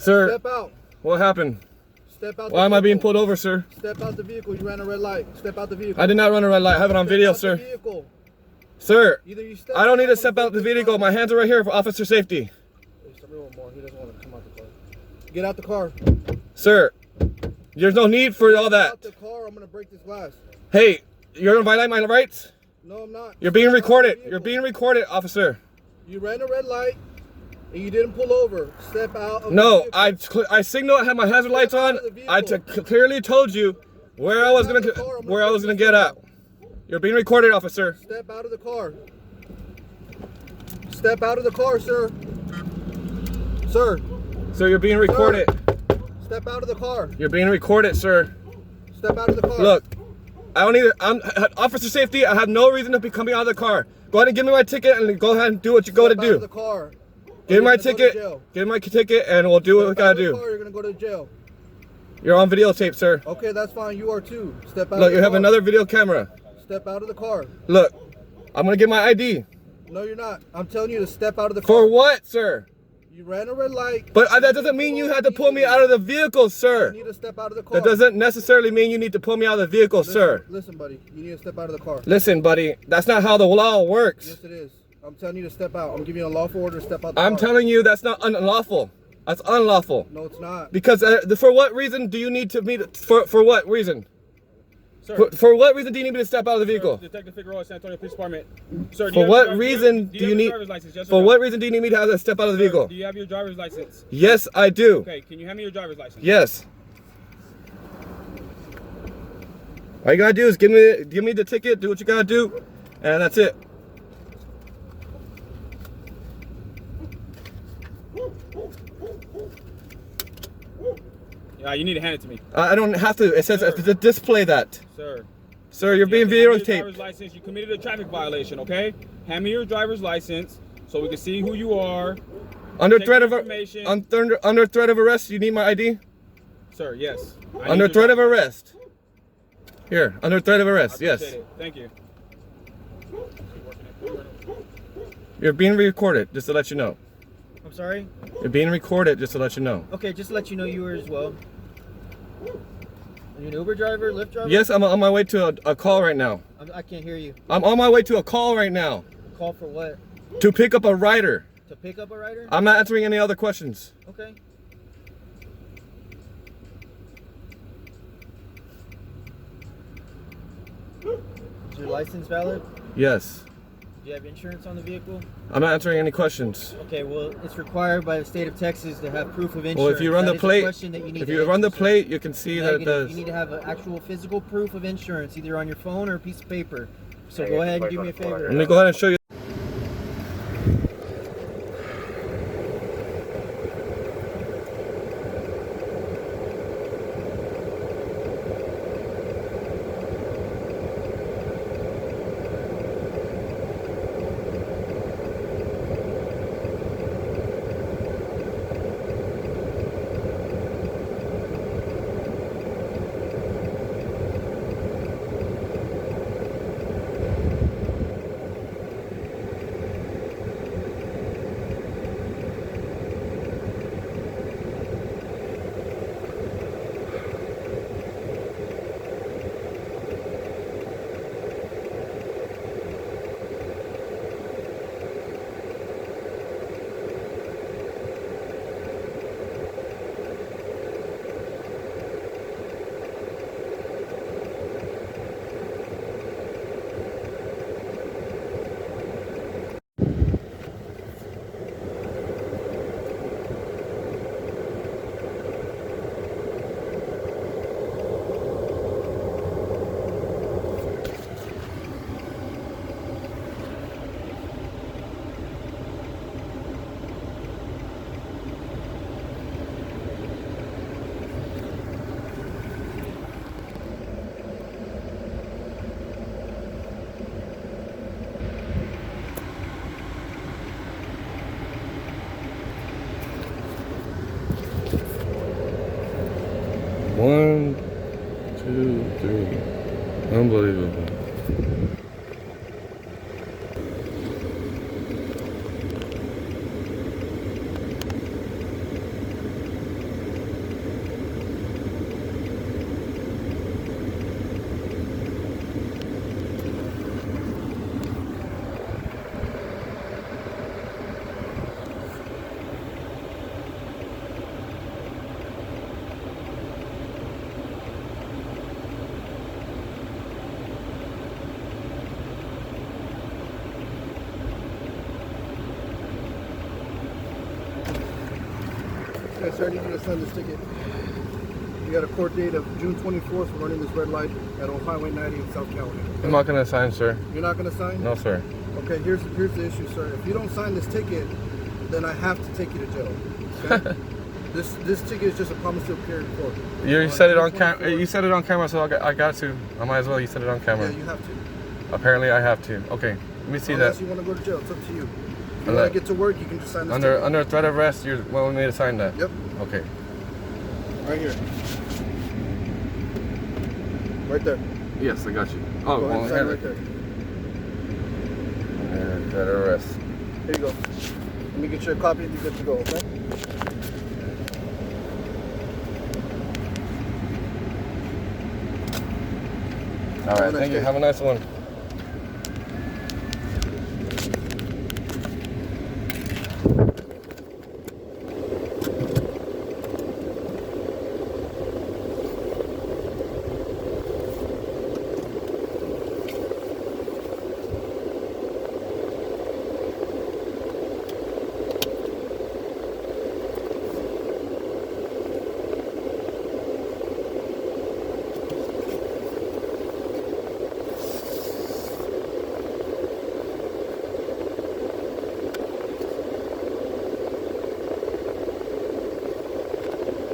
Sir. Step out. What happened? Step out. Why am I being pulled over, sir? Step out the vehicle. You ran a red light. Step out the vehicle. I did not run a red light. I have it on video, sir. Sir, I don't need to step out the vehicle. My hands are right here for officer safety. He doesn't want to come out the car. Get out the car. Sir, there's no need for all that. Get out the car. I'm going to break this glass. Hey, you're going to violate my rights? No, I'm not. You're being recorded. You're being recorded, officer. You ran a red light and you didn't pull over. Step out of No, I signaled. I had my hazard lights on. I clearly told you where I was gonna get out. You're being recorded, officer. Step out of the car. Step out of the car, sir. Sir. Sir, you're being recorded. Sir. Step out of the car. You're being recorded, sir. Step out of the car. Look, I don't need. I'm officer safety. I have no reason to be coming out of the car. Go ahead and give me my ticket and go ahead and do what you go to do. Step out of the car. Give me my ticket. Give me my ticket, and we'll do what we gotta do. You're gonna go to jail. You're on videotape, sir. Okay, that's fine. You are too. Step out. Look, you have another video camera. Step out of the car. Look, I'm gonna get my ID. No, you're not. I'm telling you to step out of the car. For what, sir? You ran a red light. But that doesn't mean you had to pull me out of the vehicle, sir. You need to step out of the car. That doesn't necessarily mean you need to pull me out of the vehicle, sir. Listen, buddy. You need to step out of the car. Listen, buddy. That's not how the law works. Yes, it is. I'm telling you to step out. I'm giving you a lawful order to step out the car. I'm telling you that's not unlawful. That's unlawful. No, it's not. Because for what reason do you need to meet? For what reason? Sir, for what reason do you need me to step out of the vehicle? Detective Figueroa, San Antonio Police Department. Sir, for what reason do you need? For what reason do you need me to have to step out of the vehicle? Do you have your driver's license? Yes, I do. Okay, can you hand me your driver's license? Yes. All you gotta do is give me the ticket, do what you gotta do, and that's it. You need to hand it to me. I don't have to. It says to display that. Sir. Sir, you're being videotaped. Driver's license. You committed a traffic violation, okay? Hand me your driver's license so we can see who you are. Under threat of arrest, you need my ID? Sir, yes. Under threat of arrest. Here, under threat of arrest, yes. It. Thank you. You're being recorded, just to let you know. I'm sorry? You're being recorded, just to let you know. Okay, just to let you know you were as well. Are you an Uber driver, Lyft driver? Yes, I'm on my way to a call right now. I can't hear you. I'm on my way to a call right now. Call for what? To pick up a rider. To pick up a rider? I'm not answering any other questions. Okay. Is your license valid? Yes. Do you have insurance on the vehicle? I'm not answering any questions. Okay, well, it's required by the state of Texas to have proof of insurance. Well, if you run the plate, you can see that it does. You need to have an actual physical proof of insurance, either on your phone or a piece of paper. So go ahead and do me a favor. Let me go ahead and show you. One, two, three. Unbelievable. Okay, sir, I need you to sign this ticket. You got a court date of June 24th for running this red light at Old Highway 90 in South County. I'm not gonna sign, sir. You're not gonna sign? No, sir. Okay, here's the issue, sir. If you don't sign this ticket, then I have to take you to jail. Okay? This ticket is just a promise to appear in court. You said it on camera. You said it on camera, so I got to. I might as well. You said it on camera. Yeah, you have to. Apparently, I have to. Okay, let me see Unless that. you want to go to jail, it's up to you. If you Unless- want to get to work, you can just sign this ticket. Under threat of arrest, you're willing me to sign that? Yep, Okay. right here. Right there. Yes, I got you. Go Oh, ahead well, and sign right there. Under threat of arrest. Here you go. Let me get you a copy and you're good to go, okay? All right, nice thank you. day. Have a nice one.